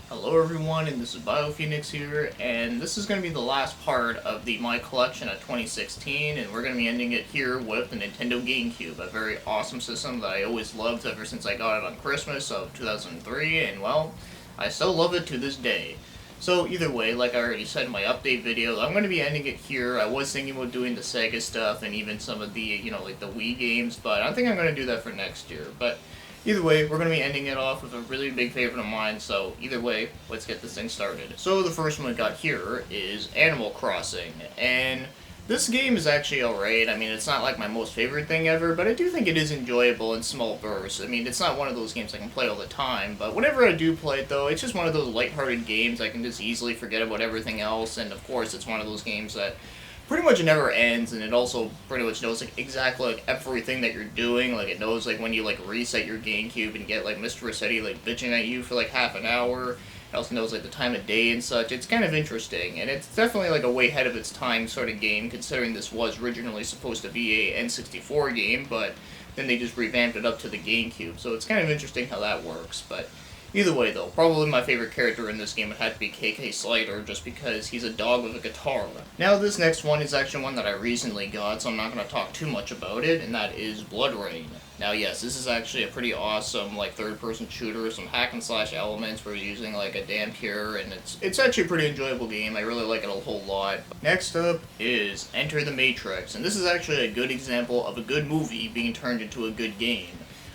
Hello everyone, and this is BioPhoenix here, and this is going to be the last part of the My Collection of 2016, and we're going to be ending it here with the Nintendo GameCube, a very awesome system that I always loved ever since I got it on Christmas of 2003, and well, I still love it to this day. So either way, like I already said in my update video, I'm going to be ending it here. I was thinking about doing the Sega stuff and even some of the, like the Wii games, but I think I'm going to do that for next year, but either way, we're going to be ending it off with a really big favorite of mine, so either way, let's get this thing started. So the first one we got here is Animal Crossing, and this game is actually alright. I mean, it's not like my most favorite thing ever, but I do think it is enjoyable in small bursts. I mean, it's not one of those games I can play all the time, but whenever I do play it though, it's just one of those lighthearted games I can just easily forget about everything else, and of course it's one of those games that pretty much never ends, and it also pretty much knows like exactly like everything that you're doing. Like it knows like when you like reset your GameCube and get like Mr. Rossetti like bitching at you for like half an hour. It also knows like the time of day and such. It's kind of interesting, and it's definitely like a way ahead of its time sort of game, considering this was originally supposed to be a N64 game, but then they just revamped it up to the GameCube. So it's kind of interesting how that works, but either way, though, probably my favorite character in this game would have to be KK Slider, just because he's a dog with a guitar. Now, this next one is actually one that I recently got, so I'm not going to talk too much about it, and that is Blood Rain. Now, yes, this is actually a pretty awesome, like, third-person shooter, some hack-and-slash elements. We're using, like, a Dampier, and it's actually a pretty enjoyable game. I really like it a whole lot. Next up is Enter the Matrix, and this is actually a good example of a good movie being turned into a good game.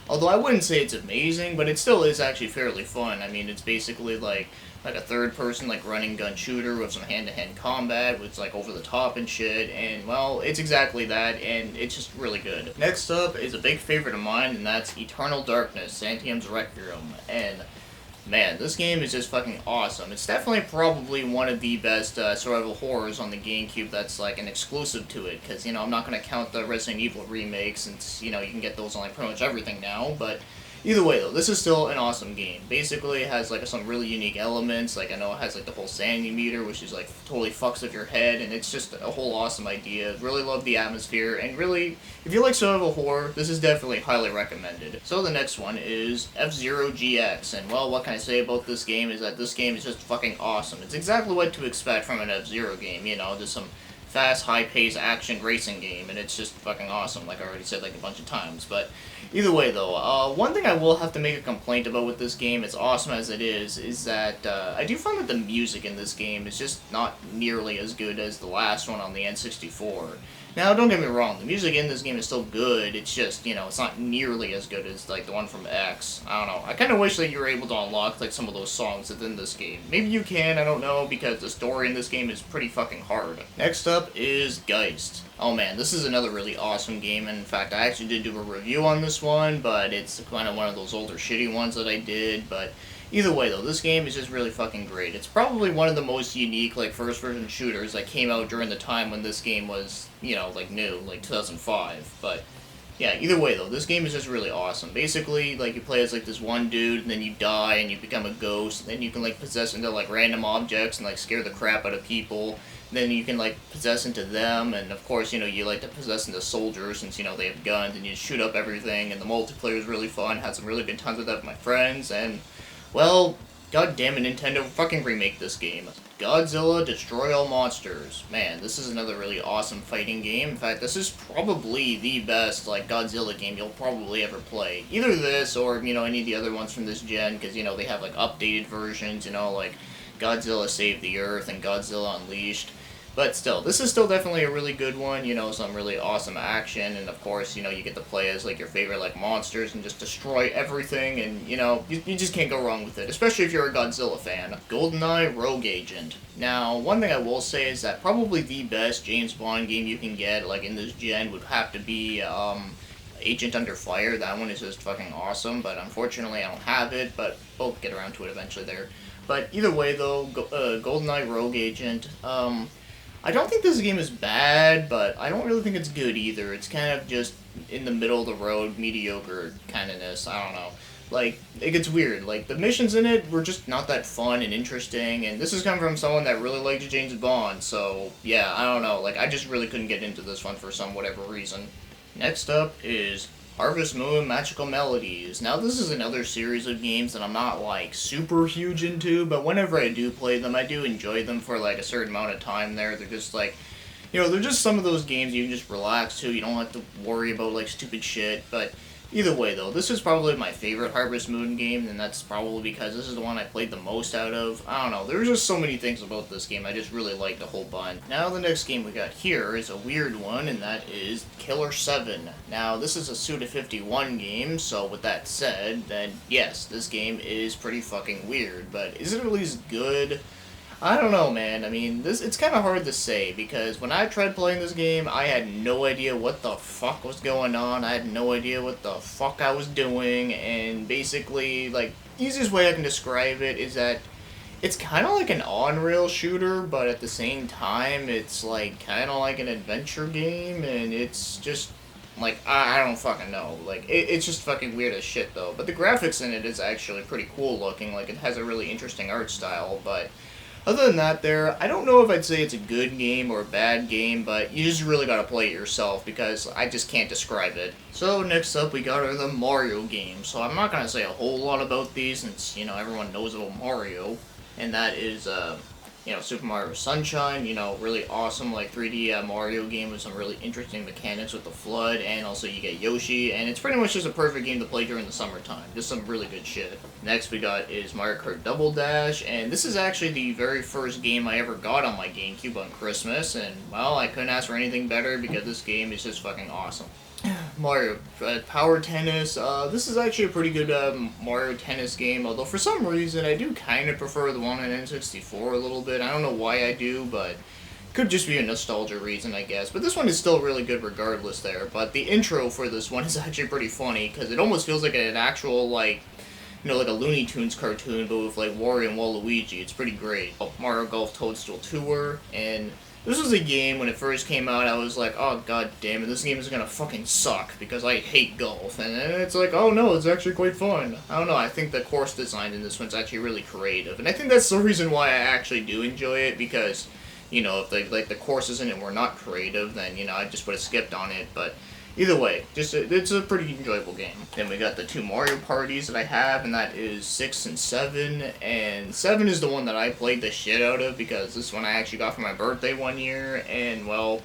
Although I wouldn't say it's amazing, but it still is actually fairly fun. I mean, it's basically like a third-person like running gun shooter with some hand-to-hand combat, with like over the top and shit. And well, it's exactly that, and it's just really good. Next up is a big favorite of mine, and that's Eternal Darkness: Santium's Requiem. And man, this game is just fucking awesome. It's definitely probably one of the best survival horrors on the GameCube that's like an exclusive to it, because, I'm not going to count the Resident Evil remake since, you can get those on like pretty much everything now, but either way though, this is still an awesome game. Basically, it has like some really unique elements, like I know it has like the whole sanity meter, which is like totally fucks with your head, and it's just a whole awesome idea. Really love the atmosphere, and really, if you like survival horror, this is definitely highly recommended. So the next one is F-Zero GX, and well, what can I say about this game is that this game is just fucking awesome. It's exactly what to expect from an F-Zero game, just some fast, high-paced action racing game, and it's just fucking awesome, like I already said like a bunch of times. But either way though, one thing I will have to make a complaint about with this game, as awesome as it is that I do find that the music in this game is just not nearly as good as the last one on the N64. Now, don't get me wrong, the music in this game is still good, it's just, it's not nearly as good as, like, the one from X. I don't know. I kind of wish that you were able to unlock, like, some of those songs within this game. Maybe you can, I don't know, because the story in this game is pretty fucking hard. Next up is Geist. Oh man, this is another really awesome game, and in fact, I actually did do a review on this one, but it's kind of one of those older shitty ones that I did, but either way though, this game is just really fucking great. It's probably one of the most unique, like, first-person shooters that came out during the time when this game was, like, new, like 2005, but yeah, either way though, this game is just really awesome. Basically, like, you play as, like, this one dude, and then you die, and you become a ghost, and then you can, like, possess into, like, random objects and, like, scare the crap out of people. Then you can, like, possess into them, and of course, you like to possess into soldiers since, they have guns, and you shoot up everything, and the multiplayer is really fun. Had some really good times with that with my friends, and well, god damn it, Nintendo, fucking remake this game. Godzilla Destroy All Monsters. Man, this is another really awesome fighting game. In fact, this is probably the best, like, Godzilla game you'll probably ever play. Either this or, any of the other ones from this gen, because, they have, like, updated versions, like Godzilla Save the Earth and Godzilla Unleashed. But still, this is still definitely a really good one, some really awesome action, and of course, you get to play as, like, your favorite, like, monsters and just destroy everything, and, you just can't go wrong with it, especially if you're a Godzilla fan. GoldenEye Rogue Agent. Now, one thing I will say is that probably the best James Bond game you can get, like, in this gen would have to be, Agent Under Fire. That one is just fucking awesome, but unfortunately I don't have it, but we'll get around to it eventually there. But either way, though, GoldenEye Rogue Agent, I don't think this game is bad, but I don't really think it's good either. It's kind of just in the middle of the road, mediocre kindness. I don't know. Like, it gets weird. Like, the missions in it were just not that fun and interesting, and this is coming from someone that really liked James Bond, so, yeah, I don't know. Like, I just really couldn't get into this one for some whatever reason. Next up is Harvest Moon Magical Melodies. Now this is another series of games that I'm not like super huge into, but whenever I do play them, I do enjoy them for like a certain amount of time there. They're just like, they're just some of those games you can just relax to. You don't have to worry about like stupid shit, but either way, though, this is probably my favorite Harvest Moon game, and that's probably because this is the one I played the most out of. I don't know, there's just so many things about this game I just really liked a whole bunch. Now, the next game we got here is a weird one, and that is Killer 7. Now, this is a Suda51 game, so with that said, then yes, this game is pretty fucking weird, but is it at least good? I don't know, man. I mean, it's kind of hard to say, because when I tried playing this game, I had no idea what the fuck was going on. I had no idea what the fuck I was doing, and basically, like, easiest way I can describe it is that it's kind of like an on-rail shooter, but at the same time, it's, like, kind of like an adventure game, and it's just, like, I don't fucking know. Like, it's just fucking weird as shit, though. But the graphics in it is actually pretty cool looking. Like, it has a really interesting art style, but other than that I don't know if I'd say it's a good game or a bad game, but you just really gotta play it yourself, because I just can't describe it. So next up we got are the Mario games. So I'm not gonna say a whole lot about these, since, everyone knows about Mario, and that is, Super Mario Sunshine, really awesome, like, 3D Mario game with some really interesting mechanics with the FLUDD, and also you get Yoshi, and it's pretty much just a perfect game to play during the summertime. Just some really good shit. Next we got is Mario Kart Double Dash, and this is actually the very first game I ever got on my GameCube on Christmas, and, well, I couldn't ask for anything better, because this game is just fucking awesome. Mario Power Tennis. This is actually a pretty good Mario Tennis game, although for some reason I do kind of prefer the one on N64 a little bit. I don't know why I do, but could just be a nostalgia reason, I guess. But this one is still really good regardless there. But the intro for this one is actually pretty funny, because it almost feels like an actual, like a Looney Tunes cartoon, but with, like, Wario and Waluigi. It's pretty great. Mario Golf Toadstool Tour, and this was a game, when it first came out, I was like, oh god damn it, this game is gonna fucking suck, because I hate golf. And then it's like, oh no, it's actually quite fun. I don't know, I think the course design in this one's actually really creative. And I think that's the reason why I actually do enjoy it, because, if the courses in it were not creative, then, I just would have skipped on it, but either way, it's a pretty enjoyable game. Then we got the two Mario parties that I have, and that is 6 and 7. And 7 is the one that I played the shit out of, because this one I actually got for my birthday one year, and, well,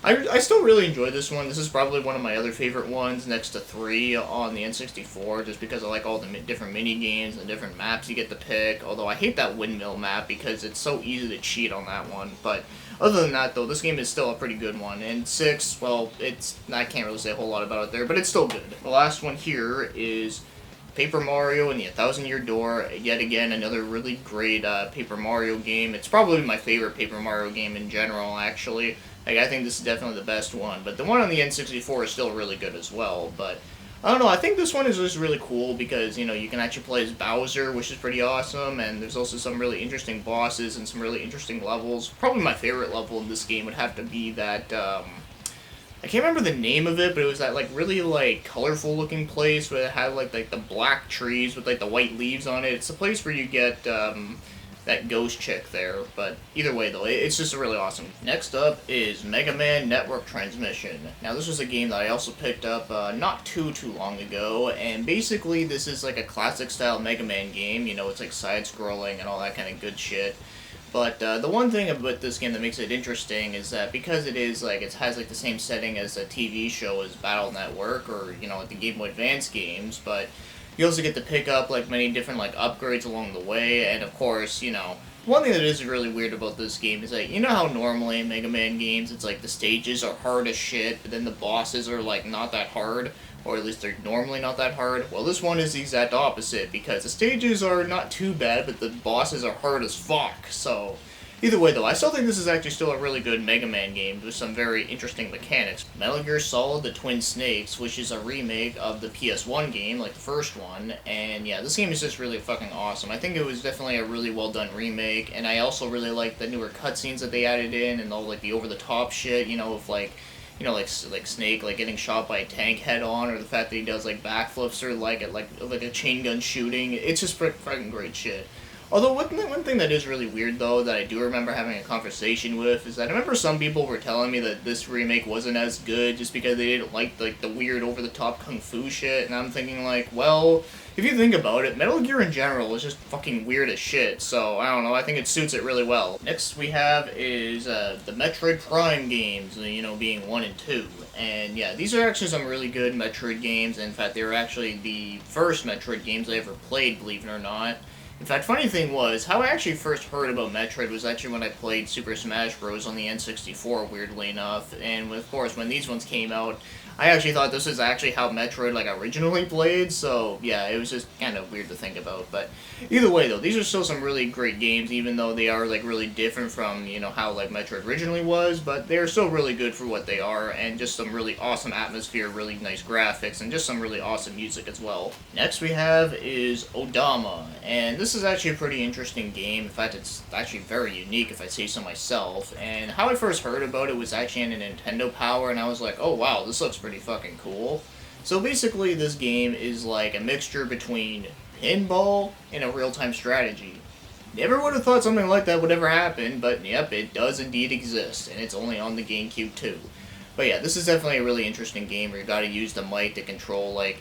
I still really enjoy this one. This is probably one of my other favorite ones, next to 3 on the N64, just because I like all the different mini-games and different maps you get to pick, although I hate that windmill map, because it's so easy to cheat on that one, but other than that, though, this game is still a pretty good one. And 6, well, I can't really say a whole lot about it there, but it's still good. The last one here is Paper Mario and the 1,000-Year Door. Yet again, another really great Paper Mario game. It's probably my favorite Paper Mario game in general, actually. Like, I think this is definitely the best one. But the one on the N64 is still really good as well. But I don't know, I think this one is just really cool because, you can actually play as Bowser, which is pretty awesome, and there's also some really interesting bosses and some really interesting levels. Probably my favorite level in this game would have to be that, I can't remember the name of it, but it was that, like, really, like, colorful looking place where it had, like the black trees with, like, the white leaves on it. It's the place where you get, that ghost chick there, but either way though, it's just a really awesome. Next up is Mega Man Network Transmission. Now this was a game that I also picked up not too long ago, and basically this is like a classic style Mega Man game, it's like side-scrolling and all that kind of good shit. But the one thing about this game that makes it interesting is that because it is like, it has like the same setting as a TV show as Battle Network or, like the Game Boy Advance games, but you also get to pick up, like, many different, like, upgrades along the way, and of course, one thing that is really weird about this game is that, how normally in Mega Man games, it's like the stages are hard as shit, but then the bosses are, like, not that hard, or at least they're normally not that hard? Well, this one is the exact opposite, because the stages are not too bad, but the bosses are hard as fuck, so either way, though, I still think this is actually still a really good Mega Man game with some very interesting mechanics. Metal Gear Solid: The Twin Snakes, which is a remake of the PS1 game, like the first one, and yeah, this game is just really fucking awesome. I think it was definitely a really well done remake, and I also really like the newer cutscenes that they added in, and all like the over-the-top shit, with like, like Snake like getting shot by a tank head on, or the fact that he does like backflips or like a chain gun shooting. It's just fucking great shit. Although one thing that is really weird though that I do remember having a conversation with is that I remember some people were telling me that this remake wasn't as good just because they didn't like the weird over the top kung fu shit, and I'm thinking like, well, if you think about it, Metal Gear in general is just fucking weird as shit, so I don't know, I think it suits it really well. Next we have is the Metroid Prime games, being 1 and 2. And yeah, these are actually some really good Metroid games. In fact, they were actually the first Metroid games I ever played, believe it or not. In fact, funny thing was, how I actually first heard about Metroid was actually when I played Super Smash Bros. On the N64, weirdly enough. And of course, when these ones came out, I actually thought this was actually how Metroid originally played, so yeah, it was just kind of weird to think about. But either way though, these are still some really great games, even though they are really different from, how Metroid originally was, but they're still really good for what they are, and just some really awesome atmosphere, really nice graphics, and just some really awesome music as well. Next we have is Odama, and this is actually a pretty interesting game. In fact, it's actually very unique if I say so myself, and how I first heard about it was actually in a Nintendo Power, and I was like, oh wow, this looks pretty fucking cool. So basically this game is like a mixture between pinball and a real-time strategy. Never would have thought something like that would ever happen, but yep, it does indeed exist, and it's only on the GameCube too. But yeah, this is definitely a really interesting game where you gotta use the mic to control like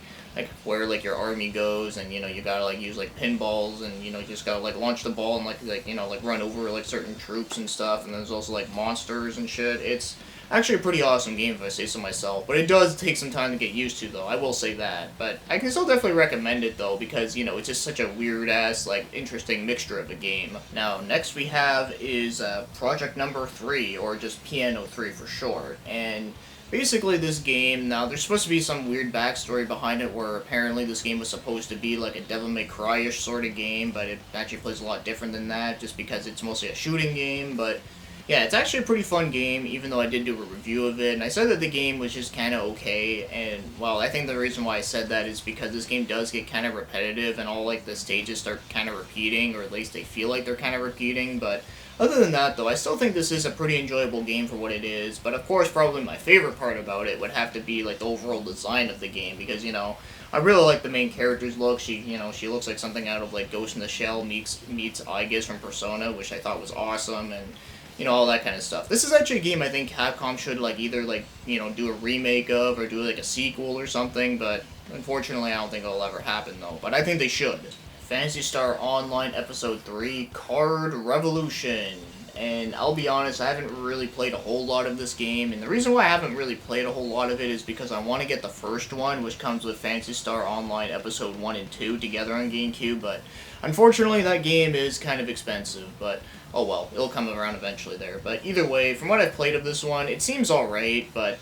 where your army goes, and you gotta use pinballs, and you just gotta launch the ball and run over certain troops and stuff, and there's also monsters and shit. It's actually a pretty awesome game if I say so myself, but it does take some time to get used to though, I will say that. But I can still definitely recommend it though, because it's just such a weird ass interesting mixture of a game. Now next we have is Project Number 3, or just Piano 3 for short, and basically this game, now there's supposed to be some weird backstory behind it where apparently this game was supposed to be a Devil May Cry-ish sort of game, but it actually plays a lot different than that just because it's mostly a shooting game. But yeah, it's actually a pretty fun game, even though I did do a review of it, and I said that the game was just kind of okay, and, well, I think the reason why I said that is because this game does get kind of repetitive, and all, the stages start kind of repeating, or at least they feel like they're kind of repeating, but other than that, though, I still think this is a pretty enjoyable game for what it is, but of course, probably my favorite part about it would have to be, the overall design of the game, because, I really like the main character's look. She looks like something out of, Ghost in the Shell meets Aegis from Persona, which I thought was awesome, and all that kind of stuff. This is actually a game I think Capcom should, either, do a remake of, or do, a sequel or something, but unfortunately I don't think it'll ever happen, though. But I think they should. Phantasy Star Online Episode 3, Card Revolution. And I'll be honest, I haven't really played a whole lot of this game, and the reason why I haven't really played a whole lot of it is because I want to get the first one, which comes with Phantasy Star Online Episode 1 and 2 together on GameCube, but unfortunately that game is kind of expensive, but oh well, it'll come around eventually there. But either way, from what I've played of this one, it seems alright, but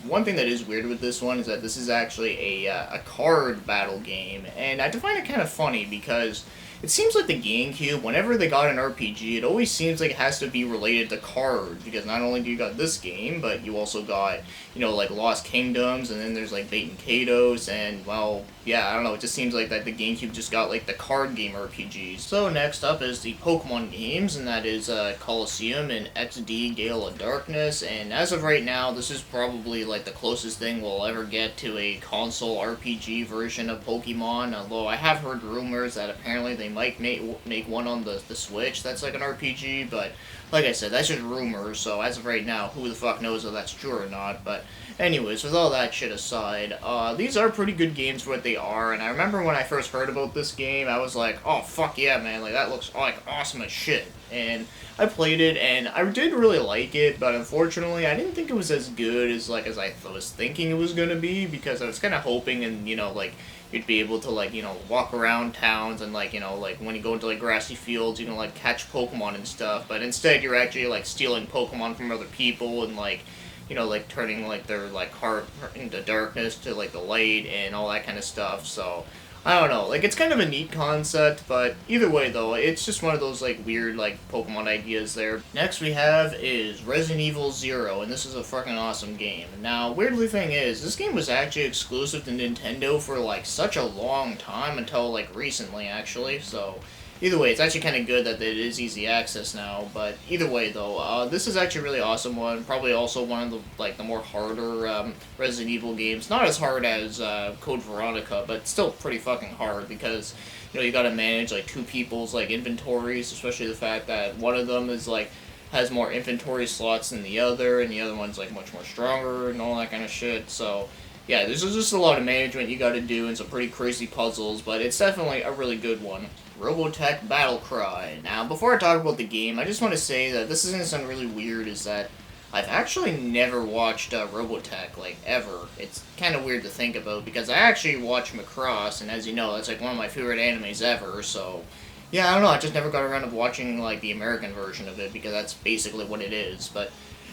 one thing that is weird with this one is that this is actually a card battle game, and I find it kind of funny because it seems like the GameCube, whenever they got an RPG, it always seems like it has to be related to cards, because not only do you got this game, but you also got, Lost Kingdoms, and then there's, Baten Kaitos, and, well, yeah, I don't know, it just seems like that the GameCube just got, the card game RPGs. So next up is the Pokemon games, and that is Colosseum and XD Gale of Darkness, and as of right now, this is probably, the closest thing we'll ever get to a console RPG version of Pokemon, although I have heard rumors that apparently they might make one on the Switch that's an RPG, but like I said, that's just rumors, so as of right now, who the fuck knows if that's true or not. But anyways, with all that shit aside, these are pretty good games for what they are, and I remember when I first heard about this game, I was like, oh fuck yeah man, that looks awesome as shit. And I played it, and I did really like it, but unfortunately, I didn't think it was as good as as I was thinking it was gonna be, because I was kind of hoping, and you'd be able to walk around towns, and when you go into grassy fields, you can catch Pokemon and stuff, but instead you're actually stealing Pokemon from other people, and turning their heart into darkness to the light and all that kind of stuff. So I don't know, it's kind of a neat concept, but either way though, it's just one of those weird Pokemon ideas there. Next we have is Resident Evil 0, and this is a fucking awesome game. Now, weirdly thing is, this game was actually exclusive to Nintendo for such a long time, until recently actually, so either way, it's actually kind of good that it is easy access now, but either way though, this is actually a really awesome one, probably also one of the, the more harder, Resident Evil games. Not as hard as, Code Veronica, but still pretty fucking hard, because, you gotta manage like two people's like inventories, especially the fact that one of them is like has more inventory slots than the other, and the other one's like much more stronger and all that kind of shit. So yeah, there's just a lot of management you gotta do and some pretty crazy puzzles, but it's definitely a really good one. Robotech Battle Cry. Now, before I talk about the game, I just want to say that this is going to sound really weird, is that I've actually never watched Robotech, like, ever. It's kind of weird to think about, because I actually watch Macross, and as you know, that's, like, one of my favorite animes ever, so... Yeah, I don't know, I just never got around to watching, like, the American version of it, because that's basically what it is, but...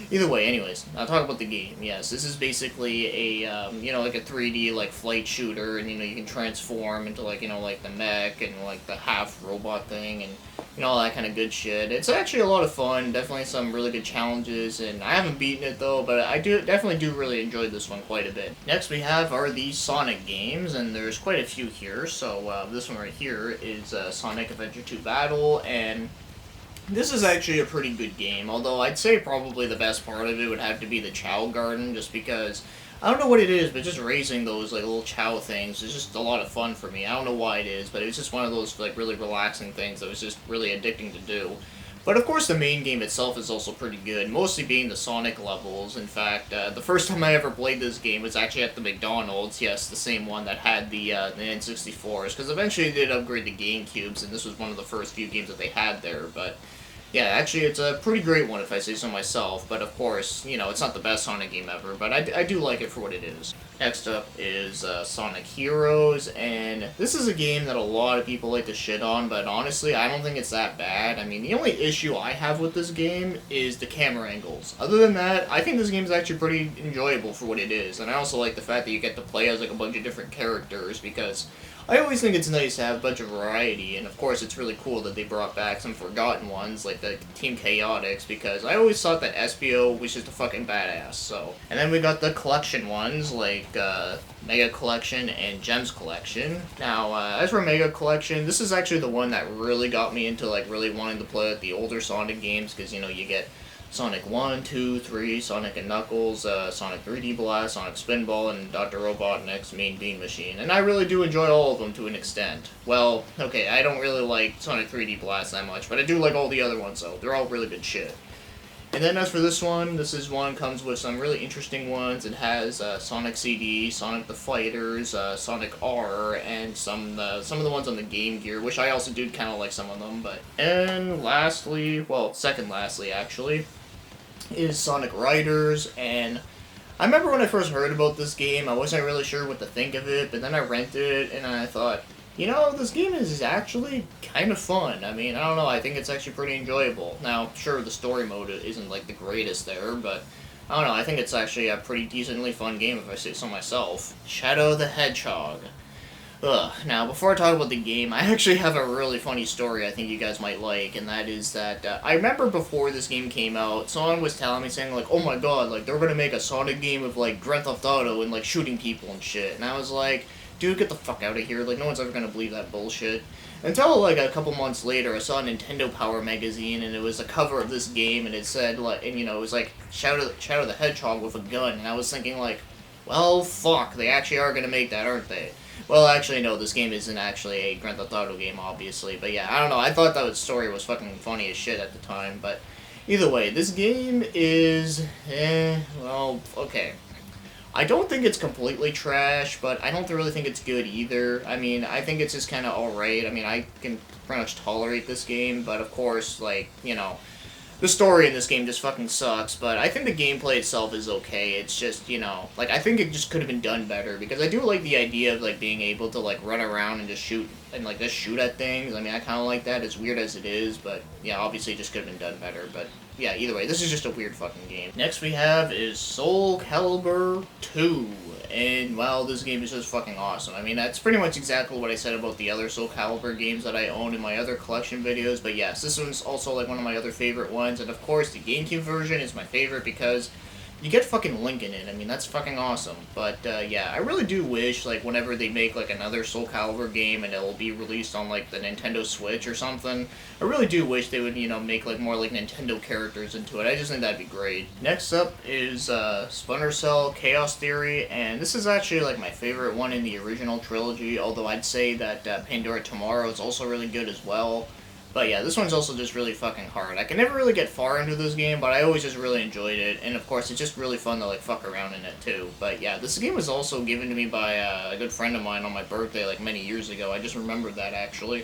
Either way, anyways, I'll talk about the game. Yes, this is basically a, like a 3D, like, flight shooter, and, you can transform into, like, like the mech and, like, the half-robot thing, and, all that kind of good shit. It's actually a lot of fun, definitely some really good challenges, and I haven't beaten it, though, but I definitely do really enjoy this one quite a bit. Next we have are the Sonic games, and there's quite a few here, so, this one right here is Sonic Adventure 2 Battle, and... This is actually a pretty good game, although I'd say probably the best part of it would have to be the Chow Garden, just because, I don't know what it is, but just raising those, like, little Chow things is just a lot of fun for me. I don't know why it is, but it was just one of those, like, really relaxing things that was just really addicting to do. But of course the main game itself is also pretty good, mostly being the Sonic levels. In fact, the first time I ever played this game was actually at the McDonald's, yes, the same one that had the N64s, because eventually they did upgrade the GameCubes, and this was one of the first few games that they had there, but... Yeah, actually, it's a pretty great one if I say so myself, but of course, it's not the best Sonic game ever, but I do like it for what it is. Next up is Sonic Heroes, and this is a game that a lot of people like to shit on, but honestly, I don't think it's that bad. I mean, the only issue I have with this game is the camera angles. Other than that, I think this game is actually pretty enjoyable for what it is, and I also like the fact that you get to play as like a bunch of different characters, because... I always think it's nice to have a bunch of variety, and of course it's really cool that they brought back some forgotten ones, like the Team Chaotix, because I always thought that SBO was just a fucking badass, so. And then we got the collection ones, like Mega Collection and Gems Collection. Now, as for Mega Collection, this is actually the one that really got me into, like, really wanting to play the older Sonic games, because, you get Sonic 1, 2, 3, Sonic and Knuckles, Sonic 3D Blast, Sonic Spinball, and Dr. Robotnik's Mean Bean Machine. And I really do enjoy all of them to an extent. Well, okay, I don't really like Sonic 3D Blast that much, but I do like all the other ones, though. They're all really good shit. And then as for this one comes with some really interesting ones. It has Sonic CD, Sonic the Fighters, Sonic R, and some of the ones on the Game Gear, which I also do kind of like some of them. And lastly, well, second lastly, actually, is Sonic Riders, and I remember when I first heard about this game, I wasn't really sure what to think of it, but then I rented it, and I thought, this game is actually kind of fun. I mean, I don't know, I think it's actually pretty enjoyable. Now, sure, the story mode isn't, like, the greatest there, but, I don't know, I think it's actually a pretty decently fun game, if I say so myself. Shadow the Hedgehog. Now, before I talk about the game, I actually have a really funny story I think you guys might like, and that is that, I remember before this game came out, someone was telling me, saying, like, oh my god, like, they're gonna make a Sonic game of, like, Grand Theft Auto and, like, shooting people and shit, and I was like, dude, get the fuck out of here, like, no one's ever gonna believe that bullshit. Until, like, a couple months later, I saw a Nintendo Power magazine, and it was a cover of this game, and it said, like, and, it was, like, Shadow the Hedgehog with a gun, and I was thinking, like, well, fuck, they actually are gonna make that, aren't they? Well, actually, no, this game isn't actually a Grand Theft Auto game, obviously, but yeah, I don't know, I thought that story was fucking funny as shit at the time, but either way, this game is, well, okay. I don't think it's completely trash, but I don't really think it's good either. I mean, I think it's just kind of alright. I mean, I can pretty much tolerate this game, but of course, like, the story in this game just fucking sucks, but I think the gameplay itself is okay. It's just, like, I think it just could have been done better, because I do like the idea of, like, being able to, like, run around and just shoot, and, like, just shoot at things. I mean, I kind of like that, as weird as it is, but, yeah, obviously it just could have been done better, but, yeah, either way, this is just a weird fucking game. Next we have is Soul Calibur 2, and, well, this game is just fucking awesome. I mean, that's pretty much exactly what I said about the other Soul Calibur games that I own in my other collection videos, but yes, this one's also, like, one of my other favorite ones, and of course, the GameCube version is my favorite because you get fucking Link in it. I mean, that's fucking awesome. But, yeah, I really do wish, like, whenever they make, like, another Soul Calibur game and it'll be released on, like, the Nintendo Switch or something, I really do wish they would, you know, make, like, more, like, Nintendo characters into it. I just think that'd be great. Next up is, Splinter Cell Chaos Theory, and this is actually, like, my favorite one in the original trilogy, although I'd say that, Pandora Tomorrow is also really good as well. But yeah, this one's also just really fucking hard. I can never really get far into this game, but I always just really enjoyed it. And of course, it's just really fun to like fuck around in it too. But yeah, this game was also given to me by a good friend of mine on my birthday like many years ago. I just remembered that actually.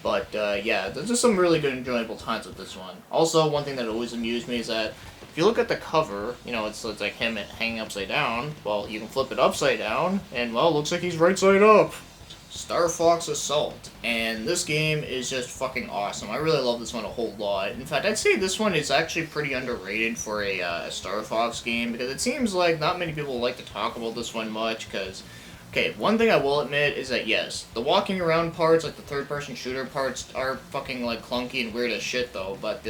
But yeah, there's just some really good enjoyable times with this one. Also, one thing that always amused me is that if you look at the cover, you know, it's like him hanging upside down. Well, you can flip it upside down, and well, it looks like he's right side up. Star Fox Assault, and this game is just fucking awesome. I really love this one a whole lot. In fact, I'd say this one is actually pretty underrated for a Star Fox game, because it seems like not many people like to talk about this one much, because, okay, one thing I will admit is that, yes, the walking around parts, like the third-person shooter parts, are fucking, like, clunky and weird as shit, though, but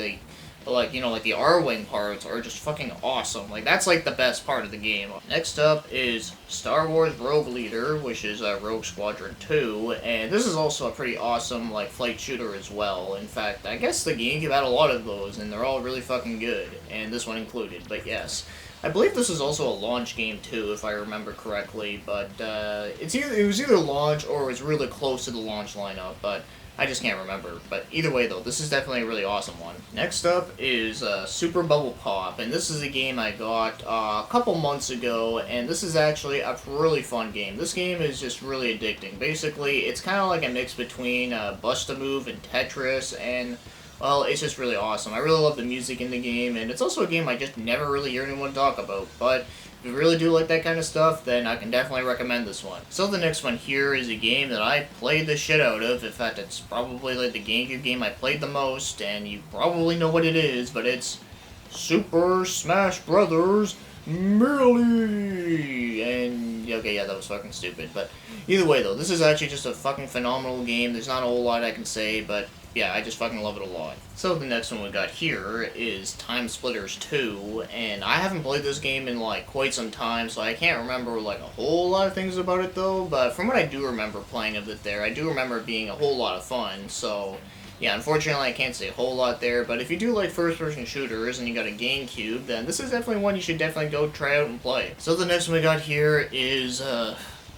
like, you know, like the R-Wing parts are just fucking awesome. Like, that's like the best part of the game. Next up is Star Wars Rogue Leader, which is Rogue Squadron 2, and this is also a pretty awesome, like, flight shooter as well. In fact, I guess the GameCube had a lot of those, and they're all really fucking good, and this one included, but yes. I believe this is also a launch game too, if I remember correctly, but it was either launch or it was really close to the launch lineup, but I just can't remember. But either way, though, this is definitely a really awesome one. Next up is Super Bubble Pop, and this is a game I got a couple months ago, and this is actually a really fun game. This game is just really addicting. Basically, it's kind of like a mix between Bust-A-Move and Tetris, and well, it's just really awesome. I really love the music in the game, and it's also a game I just never really hear anyone talk about, but if you really do like that kind of stuff, then I can definitely recommend this one. So the next one here is a game that I played the shit out of. In fact, it's probably like the GameCube game I played the most, and you probably know what it is, but it's Super Smash Brothers Melee! And, okay, yeah, that was fucking stupid, but either way, though, this is actually just a fucking phenomenal game. There's not a whole lot I can say, but yeah, I just fucking love it a lot. So the next one we got here is Time Splitters 2, and I haven't played this game in like quite some time, so I can't remember like a whole lot of things about it though, but from what I do remember playing of it there, I do remember it being a whole lot of fun, so yeah, unfortunately I can't say a whole lot there, but if you do like first-person shooters and you got a GameCube, then this is definitely one you should definitely go try out and play. So the next one we got here is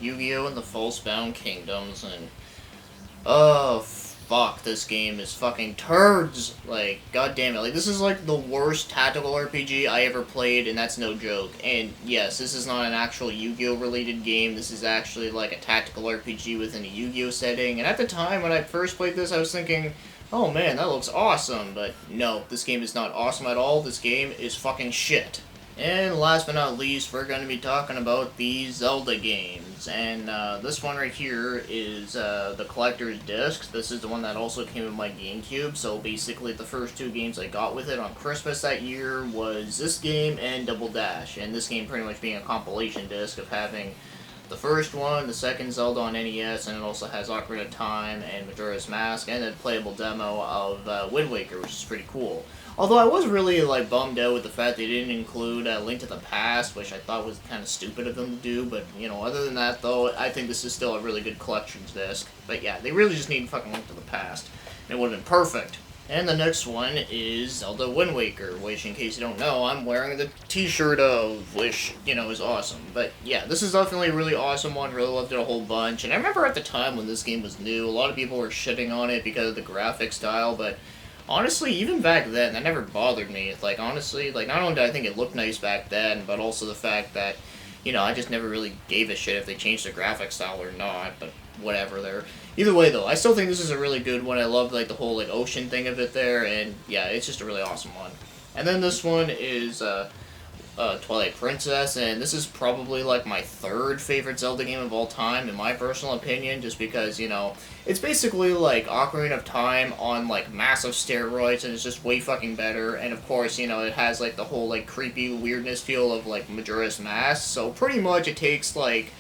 Yu-Gi-Oh! And the False-Bound Kingdoms, and oh, fuck, this game is fucking turds. Like, god damn it. Like, this is like the worst tactical RPG I ever played, and that's no joke. And yes, this is not an actual Yu-Gi-Oh! Related game. This is actually like a tactical RPG within a Yu-Gi-Oh! Setting. And at the time when I first played this, I was thinking, oh man, that looks awesome. But no, this game is not awesome at all. This game is fucking shit. And last but not least, we're going to be talking about the Zelda games. And this one right here is the Collector's Disc. This is the one that also came with my GameCube. So basically the first two games I got with it on Christmas that year was this game and Double Dash. And this game pretty much being a compilation disc of having the first one, the second Zelda on NES, and it also has Ocarina of Time and Majora's Mask, and a playable demo of Wind Waker, which is pretty cool. Although I was really like bummed out with the fact they didn't include Link to the Past, which I thought was kind of stupid of them to do, but you know, other than that though, I think this is still a really good collections disc. But yeah, they really just need fucking Link to the Past. It would have been perfect. And the next one is Zelda Wind Waker, which, in case you don't know, I'm wearing the t-shirt of, which, you know, is awesome. But yeah, this is definitely a really awesome one, really loved it a whole bunch. And I remember at the time when this game was new, a lot of people were shitting on it because of the graphic style, but honestly, even back then, that never bothered me. Like, honestly, like, not only did I think it looked nice back then, but also the fact that, you know, I just never really gave a shit if they changed the graphic style or not, but whatever there. Either way, though, I still think this is a really good one. I love, like, the whole, like, ocean thing of it there, and, yeah, it's just a really awesome one. And then this one is, Twilight Princess, and this is probably, like, my third favorite Zelda game of all time, in my personal opinion, just because, you know, it's basically, like, Ocarina of Time on, like, massive steroids, and it's just way fucking better, and, of course, you know, it has, like, the whole, like, creepy weirdness feel of, like, Majora's Mask, so pretty much it takes, like,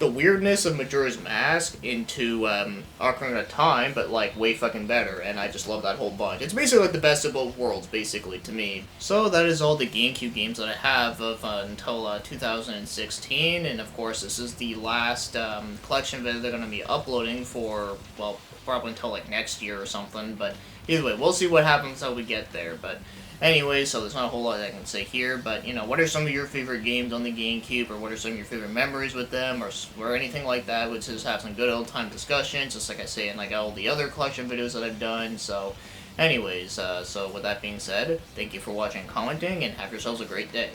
the weirdness of Majora's Mask into Ocarina of Time, but like way fucking better, and I just love that whole bunch. It's basically like the best of both worlds, basically, to me. So that is all the GameCube games that I have of until 2016, and of course this is the last collection video they're going to be uploading for, well, probably until like next year or something, but either way, we'll see what happens until we get there, but anyway, so there's not a whole lot I can say here, but, you know, what are some of your favorite games on the GameCube, or what are some of your favorite memories with them, or anything like that? We'll just have some good old-time discussions, just like I say in, like, all the other collection videos that I've done, so anyways, so with that being said, thank you for watching and commenting, and have yourselves a great day.